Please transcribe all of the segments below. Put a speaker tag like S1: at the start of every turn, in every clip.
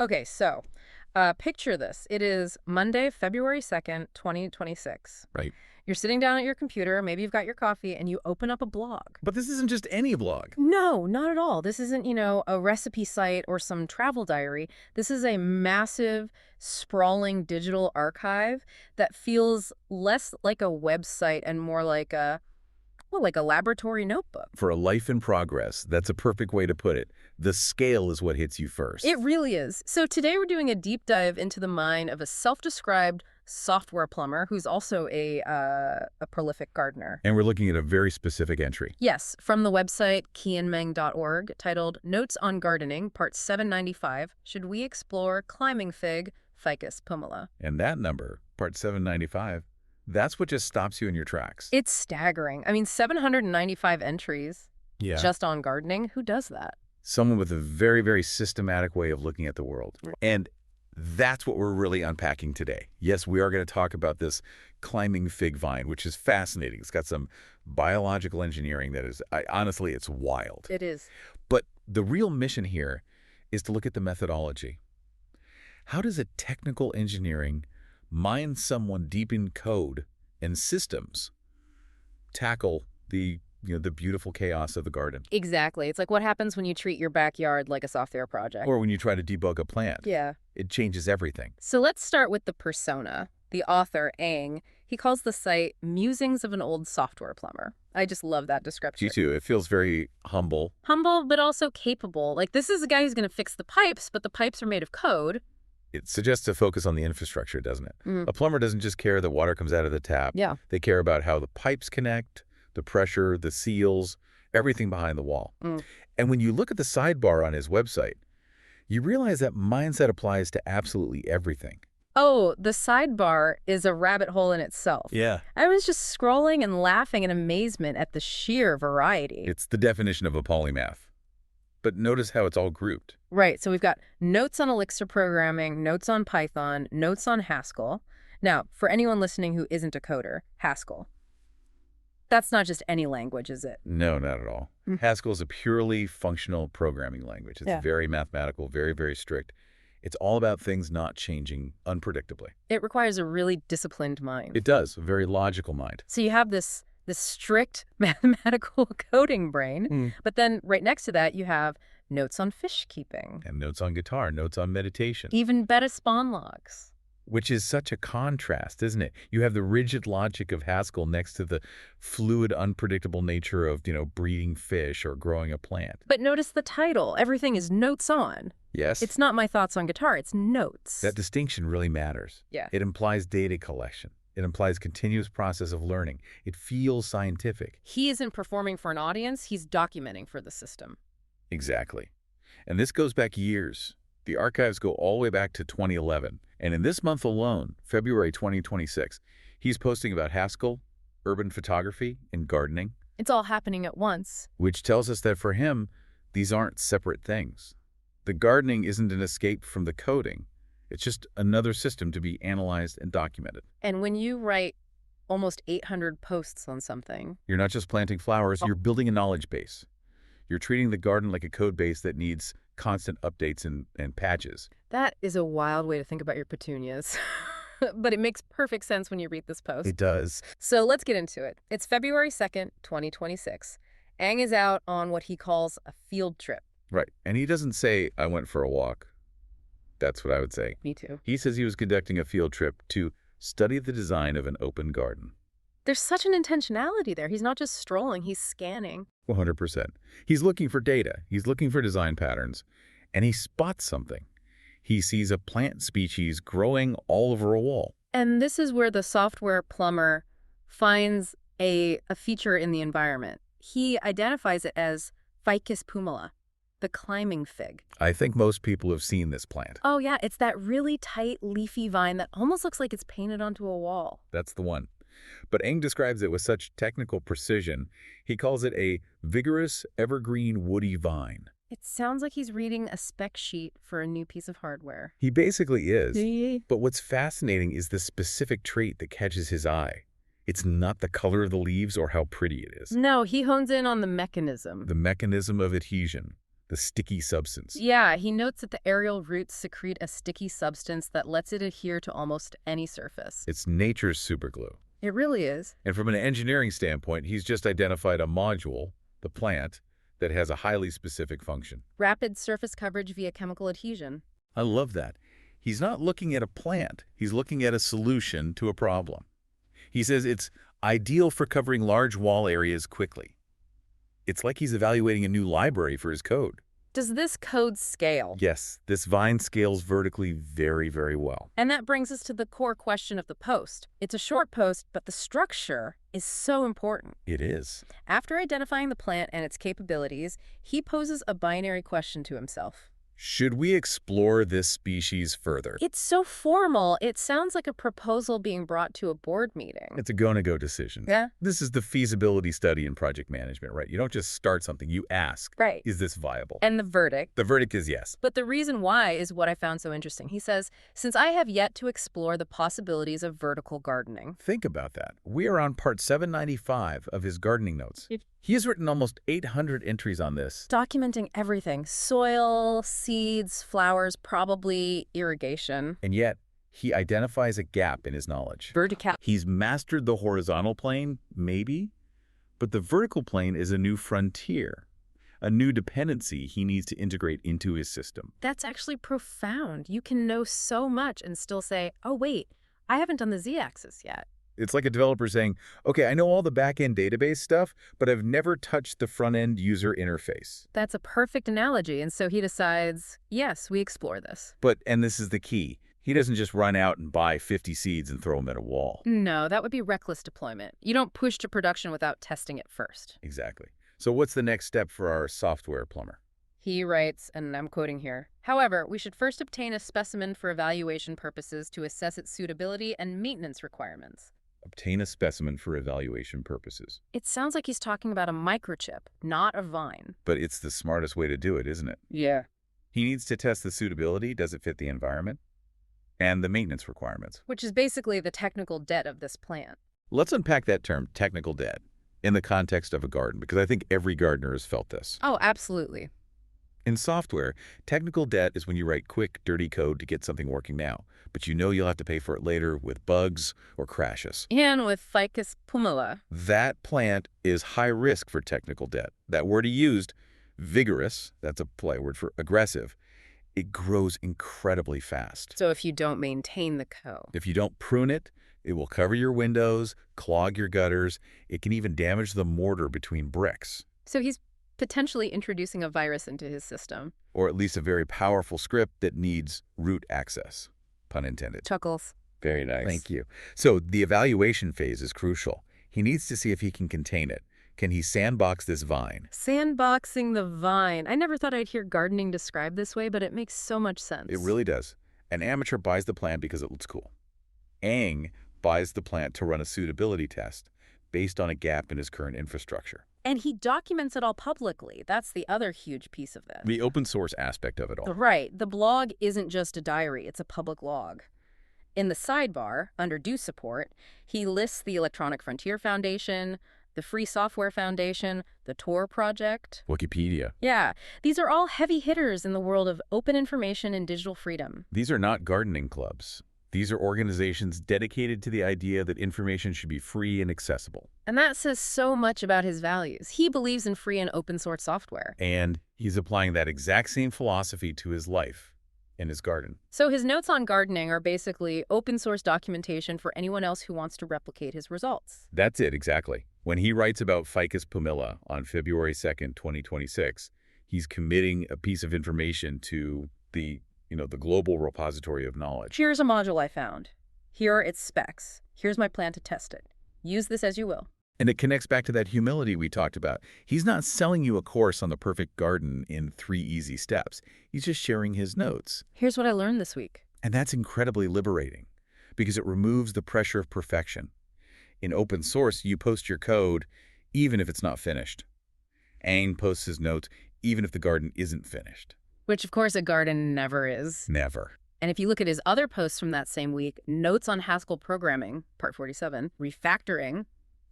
S1: Okay, so picture this. It is Monday, February 2nd, 2026.
S2: Right.
S1: You're sitting down at your computer, maybe you've got your coffee, and you open up a blog.
S2: But this isn't just any blog.
S1: No, not at all. This isn't, a recipe site or some travel diary. This is a massive, sprawling digital archive that feels less like a website and more like like a laboratory notebook.
S2: For a life in progress, that's a perfect way to put it. The scale is what hits you first.
S1: It really is. So today we're doing a deep dive into the mind of a self-described software plumber who's also a prolific gardener.
S2: And we're looking at a very specific entry.
S1: Yes, from the website kianmeng.org, titled Notes on Gardening, Part 795, Should We Explore Climbing Fig, Ficus pumila?
S2: And that number, part 795, that's what just stops you in your tracks.
S1: It's staggering. I mean, 795 entries just on gardening. Who does that?
S2: Someone with a very, very systematic way of looking at the world. And that's what we're really unpacking today. Yes, we are going to talk about this climbing fig vine, which is fascinating. It's got some biological engineering that is, honestly, it's wild.
S1: It is.
S2: But the real mission here is to look at the methodology. How does a technical engineering mind someone deep in code and systems tackle the beautiful chaos of the garden?
S1: Exactly. It's like what happens when you treat your backyard like a software project.
S2: Or when you try to debug a plant.
S1: Yeah.
S2: It changes everything.
S1: So let's start with the persona. The author, Ang, he calls the site Musings of an Old Software Plumber. I just love that description.
S2: Me too. It feels very humble.
S1: Humble, but also capable. Like, this is a guy who's going to fix the pipes, but the pipes are made of code.
S2: It suggests a focus on the infrastructure, doesn't it? A plumber doesn't just care that water comes out of the tap.
S1: Yeah.
S2: They care about how the pipes connect, the pressure, the seals, everything behind the wall. And when you look at the sidebar on his website, you realize that mindset applies to absolutely everything.
S1: Oh, the sidebar is a rabbit hole in itself.
S2: Yeah.
S1: I was just scrolling and laughing in amazement at the sheer variety.
S2: It's the definition of a polymath. But notice how it's all grouped.
S1: Right. So we've got notes on Elixir programming, notes on Python, notes on Haskell. Now, for anyone listening who isn't a coder, Haskell. That's not just any language, is it?
S2: No, not at all. Haskell is a purely functional programming language. It's very mathematical, very, very strict. It's all about things not changing unpredictably.
S1: It requires a really disciplined mind.
S2: It does, a very logical mind.
S1: So you have this strict mathematical coding brain, but then right next to that you have notes on fish keeping.
S2: And notes on guitar, notes on meditation.
S1: Even betta spawn logs.
S2: Which is such a contrast, isn't it? You have the rigid logic of Haskell next to the fluid, unpredictable nature of, breeding fish or growing a plant.
S1: But notice the title. Everything is notes on.
S2: Yes.
S1: It's not my thoughts on guitar, it's notes.
S2: That distinction really matters.
S1: Yeah.
S2: It implies data collection. It implies continuous process of learning. It feels scientific.
S1: He isn't performing for an audience, he's documenting for the system.
S2: Exactly. And this goes back years. The archives go all the way back to 2011. And in this month alone, February 2026, he's posting about Haskell, urban photography, and gardening.
S1: It's all happening at once.
S2: Which tells us that for him, these aren't separate things. The gardening isn't an escape from the coding. It's just another system to be analyzed and documented.
S1: And when you write almost 800 posts on something...
S2: You're not just planting flowers, you're building a knowledge base. You're treating the garden like a code base that needs constant updates and patches.
S1: That is a wild way to think about your petunias. But it makes perfect sense when you read this post.
S2: It does.
S1: So let's get into it. It's February 2nd, 2026. Ang is out on what he calls a field trip.
S2: Right. And he doesn't say, I went for a walk. That's what I would say.
S1: Me too.
S2: He says he was conducting a field trip to study the design of an open garden.
S1: There's such an intentionality there. He's not just strolling, he's scanning.
S2: 100%. He's looking for data. He's looking for design patterns. And he spots something. He sees a plant species growing all over a wall.
S1: And this is where the software plumber finds a feature in the environment. He identifies it as Ficus pumila, the climbing fig.
S2: I think most people have seen this plant.
S1: Oh yeah, it's that really tight, leafy vine that almost looks like it's painted onto a wall.
S2: That's the one. But Ang describes it with such technical precision, he calls it a vigorous, evergreen, woody vine.
S1: It sounds like he's reading a spec sheet for a new piece of hardware.
S2: He basically is.
S1: Yeah.
S2: But what's fascinating is the specific trait that catches his eye. It's not the color of the leaves or how pretty it is.
S1: No, he hones in on the mechanism.
S2: The mechanism of adhesion. the sticky substance.
S1: Yeah, he notes that the aerial roots secrete a sticky substance that lets it adhere to almost any surface.
S2: It's nature's superglue.
S1: It really is.
S2: And from an engineering standpoint, he's just identified a module, the plant, that has a highly specific function.
S1: Rapid surface coverage via chemical adhesion.
S2: I love that. He's not looking at a plant. He's looking at a solution to a problem. He says it's ideal for covering large wall areas quickly. It's like he's evaluating a new library for his code.
S1: Does this code scale?
S2: Yes, this vine scales vertically very, very well.
S1: And that brings us to the core question of the post. It's a short post, but the structure is so important.
S2: It is.
S1: After identifying the plant and its capabilities, he poses a binary question to himself.
S2: Should we explore this species further?
S1: It's so formal, it sounds like a proposal being brought to a board meeting.
S2: It's a go-no-go decision.
S1: Yeah.
S2: This is the feasibility study in project management, right? You don't just start something, you ask,
S1: Right.
S2: is this viable?
S1: And the verdict.
S2: The verdict is yes.
S1: But the reason why is what I found so interesting. He says, since I have yet to explore the possibilities of vertical gardening.
S2: Think about that. We are on part 795 of his gardening notes. He has written almost 800 entries on this.
S1: Documenting everything. Soil, seeds, flowers, probably irrigation.
S2: And yet, he identifies a gap in his knowledge.
S1: Vertical.
S2: He's mastered the horizontal plane, maybe, but the vertical plane is a new frontier, a new dependency he needs to integrate into his system.
S1: That's actually profound. You can know so much and still say, oh, wait, I haven't done the z-axis yet.
S2: It's like a developer saying, okay, I know all the back-end database stuff, but I've never touched the front-end user interface.
S1: That's a perfect analogy, and so he decides, yes, we explore this.
S2: But, and this is the key, he doesn't just run out and buy 50 seeds and throw them at a wall.
S1: No, that would be reckless deployment. You don't push to production without testing it first.
S2: Exactly. So what's the next step for our software plumber?
S1: He writes, and I'm quoting here, however, we should first obtain a specimen for evaluation purposes to assess its suitability and maintenance requirements.
S2: Obtain a specimen for evaluation purposes.
S1: It sounds like he's talking about a microchip, not a vine.
S2: But it's the smartest way to do it, isn't it?
S1: Yeah.
S2: He needs to test the suitability, does it fit the environment, and the maintenance requirements.
S1: Which is basically the technical debt of this plant.
S2: Let's unpack that term, technical debt, in the context of a garden, because I think every gardener has felt this.
S1: Oh, absolutely.
S2: In software, technical debt is when you write quick, dirty code to get something working now, but you know you'll have to pay for it later with bugs or crashes.
S1: And with Ficus pumila.
S2: That plant is high risk for technical debt. That word he used, vigorous, that's a polite word for aggressive, it grows incredibly fast.
S1: So if you don't maintain the code.
S2: If you don't prune it, it will cover your windows, clog your gutters. It can even damage the mortar between bricks.
S1: So he's potentially introducing a virus into his system.
S2: Or at least a very powerful script that needs root access. Pun intended.
S1: Chuckles.
S2: Very nice. Thank you. So the evaluation phase is crucial. He needs to see if he can contain it. Can he sandbox this vine?
S1: Sandboxing the vine. I never thought I'd hear gardening described this way, but it makes so much sense.
S2: It really does. An amateur buys the plant because it looks cool. Aang buys the plant to run a suitability test based on a gap in his current infrastructure.
S1: And he documents it all publicly. That's the other huge piece of this.
S2: The open source aspect of it all.
S1: Right. The blog isn't just a diary. It's a public log. In the sidebar, under Do Support, he lists the Electronic Frontier Foundation, the Free Software Foundation, the Tor Project.
S2: Wikipedia.
S1: Yeah, these are all heavy hitters in the world of open information and digital freedom.
S2: These are not gardening clubs. These are organizations dedicated to the idea that information should be free and accessible.
S1: And that says so much about his values. He believes in free and open source software.
S2: And he's applying that exact same philosophy to his life in his garden.
S1: So his notes on gardening are basically open source documentation for anyone else who wants to replicate his results.
S2: That's it, exactly. When he writes about Ficus pumila on February 2nd, 2026, he's committing a piece of information to the global repository of knowledge.
S1: Here's a module I found. Here are its specs. Here's my plan to test it. Use this as you will.
S2: And it connects back to that humility we talked about. He's not selling you a course on the perfect garden in 3 easy steps. He's just sharing his notes.
S1: Here's what I learned this week.
S2: And that's incredibly liberating because it removes the pressure of perfection. In open source, you post your code even if it's not finished. Aang posts his notes even if the garden isn't finished.
S1: Which, of course, a garden never is.
S2: Never.
S1: And if you look at his other posts from that same week, Notes on Haskell Programming, Part 47, Refactoring,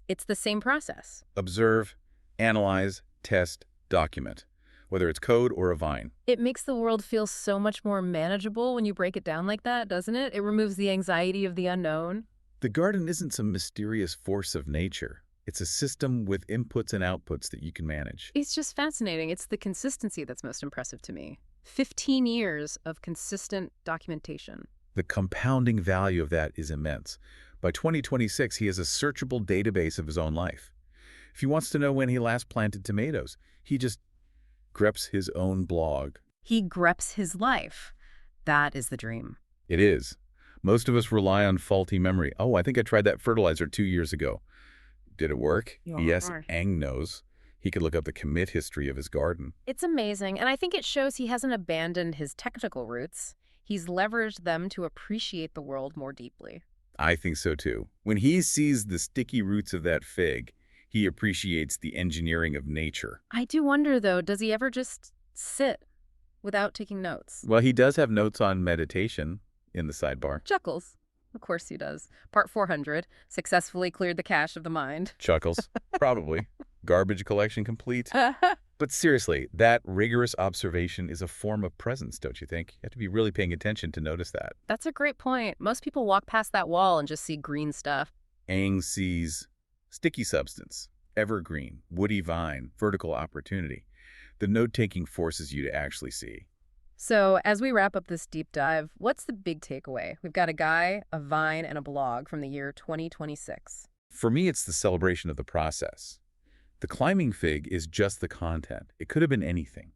S1: it's the same process.
S2: Observe, analyze, test, document. whether it's code or a vine.
S1: It makes the world feel so much more manageable when you break it down like that, doesn't it? It removes the anxiety of the unknown.
S2: The garden isn't some mysterious force of nature. It's a system with inputs and outputs that you can manage.
S1: It's just fascinating. It's the consistency that's most impressive to me. 15 years of consistent documentation.
S2: The compounding value of that is immense. By 2026, he has a searchable database of his own life. If he wants to know when he last planted tomatoes, he just greps his own blog.
S1: He greps his life. That is the dream.
S2: It is. Most of us rely on faulty memory. Oh, I think I tried that fertilizer 2 years ago. Did it work?
S1: Yeah.
S2: Yes, Ang knows. He could look up the commit history of his garden.
S1: It's amazing, and I think it shows he hasn't abandoned his technical roots. He's leveraged them to appreciate the world more deeply.
S2: I think so too. When he sees the sticky roots of that fig, he appreciates the engineering of nature.
S1: I do wonder, though, does he ever just sit without taking notes?
S2: Well, he does have notes on meditation in the sidebar.
S1: Chuckles. Of course he does. Part 400, successfully cleared the cache of the mind.
S2: Chuckles. Probably. Garbage collection complete. But seriously, that rigorous observation is a form of presence, don't you think? You have to be really paying attention to notice that.
S1: That's a great point. Most people walk past that wall and just see green stuff.
S2: Ang sees sticky substance, evergreen, woody vine, vertical opportunity. The note-taking forces you to actually see.
S1: So, as we wrap up this deep dive, what's the big takeaway? We've got a guy, a vine, and a blog from the year 2026.
S2: For me, it's the celebration of the process. The climbing fig is just the content. It could have been anything.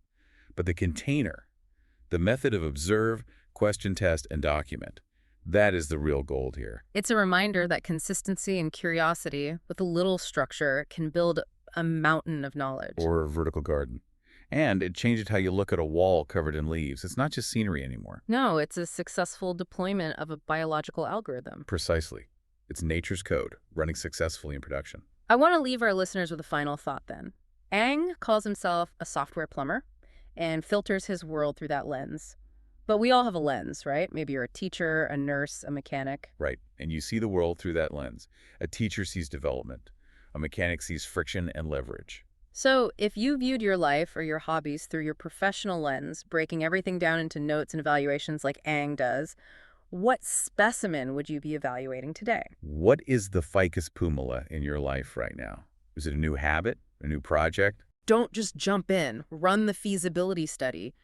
S2: But the container, the method of observe, question, test, and document, that is the real gold here.
S1: It's a reminder that consistency and curiosity with a little structure can build a mountain of knowledge.
S2: Or a vertical garden. And it changed how you look at a wall covered in leaves. It's not just scenery anymore.
S1: No, it's a successful deployment of a biological algorithm.
S2: Precisely. It's nature's code, running successfully in production.
S1: I want to leave our listeners with a final thought then. Ang calls himself a software plumber and filters his world through that lens. But we all have a lens, right? Maybe you're a teacher, a nurse, a mechanic.
S2: Right. And you see the world through that lens. A teacher sees development. A mechanic sees friction and leverage.
S1: So if you viewed your life or your hobbies through your professional lens, breaking everything down into notes and evaluations like Ang does, what specimen would you be evaluating today?
S2: What is the Ficus pumila in your life right now? Is it a new habit? A new project?
S1: Don't just jump in. Run the feasibility study.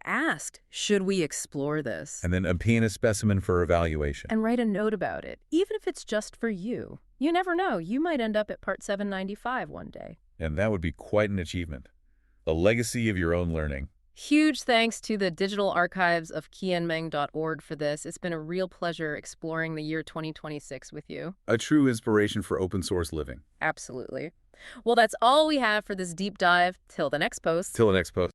S1: Ask, should we explore this?
S2: And then obtain a specimen for evaluation.
S1: And write a note about it, even if it's just for you. You never know. You might end up at part 795 one day.
S2: And that would be quite an achievement. A legacy of your own learning.
S1: Huge thanks to the digital archives of qianmeng.org for this. It's been a real pleasure exploring the year 2026 with you.
S2: A true inspiration for open source living.
S1: Absolutely. Well, that's all we have for this deep dive. Till the next post.
S2: Till the next post.